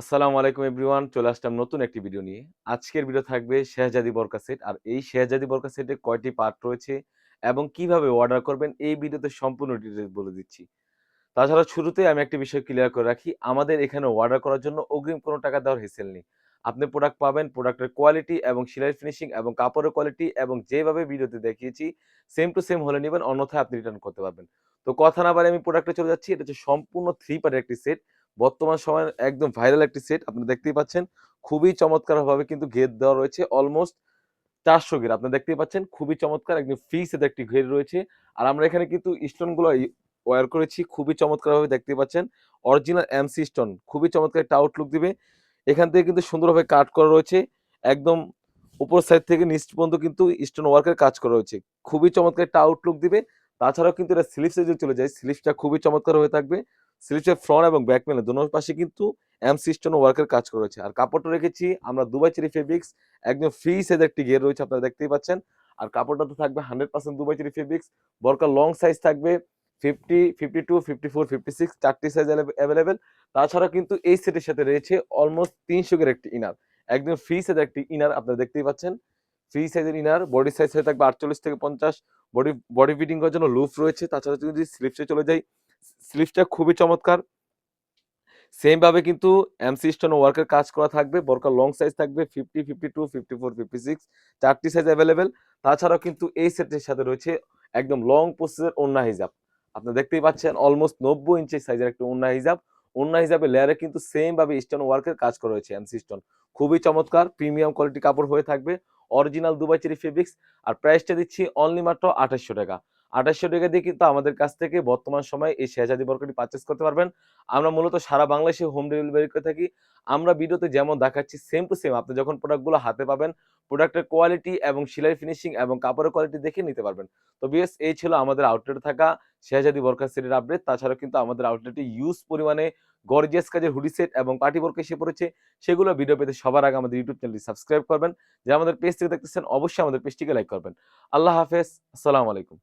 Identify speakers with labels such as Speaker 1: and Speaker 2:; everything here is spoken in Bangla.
Speaker 1: আসসালামু আলাইকুম এভরিওয়ান, চলে আসলাম নতুন একটি ভিডিও নিয়ে। আজকের ভিডিও থাকবে শেহজাদি বরকা সেট। আর এই শেহজাদি বরকা সেটে কয়টি পার্ট রয়েছে এবং কিভাবে অর্ডার করবেন এই ভিডিওতে সম্পূর্ণ ডিটেইলস বলে দিচ্ছি। তাছাড়া শুরুতেই আমি একটি বিষয় ক্লিয়ার করে রাখি, আমাদের এখানে অর্ডার করার জন্য অগ্রিম কোনো টাকা দেওয়ার হেসেল নেই। আপনি প্রোডাক্ট পাবেন, প্রোডাক্টের কোয়ালিটি এবং সেলাই ফিনিশিং এবং কাপড়ের কোয়ালিটি এবং যেভাবে ভিডিওতে দেখিয়েছি সেম টু সেম হলে নিবেন, অন্যথায় আপনি রিটার্ন করতে পারবেন। তো কথা না বাড়িয়ে আমি প্রোডাক্টে চলে যাচ্ছি। এটা হচ্ছে সম্পূর্ণ 3 পার্টের একটি সেট। বর্তমান সময়ের একদম ভাইরাল একটি সেট। আপনি দেখতেই পাচ্ছেন খুবই চমৎকারভাবে কিন্তু ঘের দেওয়া রয়েছে অলমোস্ট ৪০০ ঘের। আপনি দেখতেই পাচ্ছেন খুবই চমৎকার একদম ফ্রি সেট একটি ঘের রয়েছে। আর আমরা এখানে কিন্তু স্টোন গুলো ওয়্যার করেছি খুবই চমৎকারভাবে দেখতেই পাচ্ছেন। অরিজিনাল এমসি স্টোন খুবই চমৎকার একটা আউটলুক দিবে। এখান থেকে কিন্তু সুন্দরভাবে কাট করা রয়েছে। একদম উপর সাইড থেকে নিচ পর্যন্ত কিন্তু স্টোন ওয়ার্কের কাজ করা রয়েছে। খুবই চমৎকার একটা আউটলুক দিবে। তাছাড়াও কিন্তু এটা স্লিভসে যদি চলে যায়, স্লিভসটা খুবই চমৎকার হয়ে থাকবে। স্লিভসের ফ্রন্ট এবং ব্যাক প্যানেল দোনো পাশে কিন্তু এমসি স্টোন ওয়ার্কের কাজ করা রয়েছে। আর কাপড়টা রেখেছি আমরা দুবাই চেরি ফেব্রিক্স, একদম ফ্রি সাইজ একটি ঘের রয়েছে আপনারা দেখতেই পাচ্ছেন। আর কাপড়টা তো থাকবে 100% দুবাই চেরি ফেব্রিক্স। বরকার লং সাইজ থাকবে 50, 52, 54, 56 চারটি সাইজ অ্যাভেলেবেল। তাছাড়া কিন্তু এই সেটের সাথে রয়েছে অলমোস্ট ৩০০ এর একটি ইনার। একদম ফ্রি সাইজের একটি ইনার আপনারা দেখতেই পাচ্ছেন। ফ্রি সাইজের ইনার, বডি সাইজ হয়ে থাকবে ৪৮ থেকে ৫০। বডি বডি ফিটিং করার জন্য লুফ রয়েছে। তাছাড়া যদি স্লিভসে চলে যাই, স্লিভসটা খুবই চমৎকার। সেম ভাবে কিন্তু এমসি স্টোন ওয়ার্কের কাজ করা থাকবে। বোরকার লং সাইজ থাকবে 50, 52, 54, 56 চারটি সাইজ अवेलेबल। তাছাড়াও কিন্তু এই সেটের সাথে রয়েছে একদম লং প্রসেসের ওন্না হিজাব। আপনারা দেখতেই পাচ্ছেন অলমোস্ট ৯০ ইঞ্চি সাইজের একটা ওন্না হিজাব। ওন্না হিজাবের লেয়ারে কিন্তু সেম ভাবে স্টোন ওয়ার্কের কাজ করা হয়েছে এমসি স্টোন। খুবই চমৎকার প্রিমিয়াম কোয়ালিটি কাপড় হয়ে থাকবে। Original Dubai cherry fabrics. আর প্রাইসটা দিচ্ছি অনলি মাত্র ৳২৮০০। ৳২৮০০ দিয়ে কিন্তু আমাদের কাছ থেকে বর্তমান সময়ে এই শেহজাদি বরকাটি পারচেজ করতে পারবেন। আমরা মূলত সারা বাংলাদেশে হোম ডেলিভারি করে থাকি। আমরা ভিডিওতে যেমন দেখাচ্ছি সেম টু সেম আপনি যখন প্রোডাক্টগুলো হাতে পাবেন, প্রোডাক্টের কোয়ালিটি এবং সেলাই ফিনিশিং এবং কাপড়ের কোয়ালিটি দেখে নিতে পারবেন। তো ভিউয়ার্স এই ছিল আমাদের আউটলেটে থাকা শেহজাদি বোরকা সেটের আপডেট। তাছাড়াও কিন্তু আমাদের আউটলেটে হিউজ পরিমাণে গর্জিয়াস কাজের হুডি সেট এবং পার্টি বোরকা এসে পড়েছে। সেগুলো ভিডিও পেতে সবার আগে আমাদের ইউটিউব চ্যানেলটি সাবস্ক্রাইব করবেন। যারা আমাদের পেজ থেকে দেখতেছেন অবশ্যই আমাদের পেজটিকে লাইক করবেন। আল্লাহ হাফেজ। আসসালামু আলাইকুম।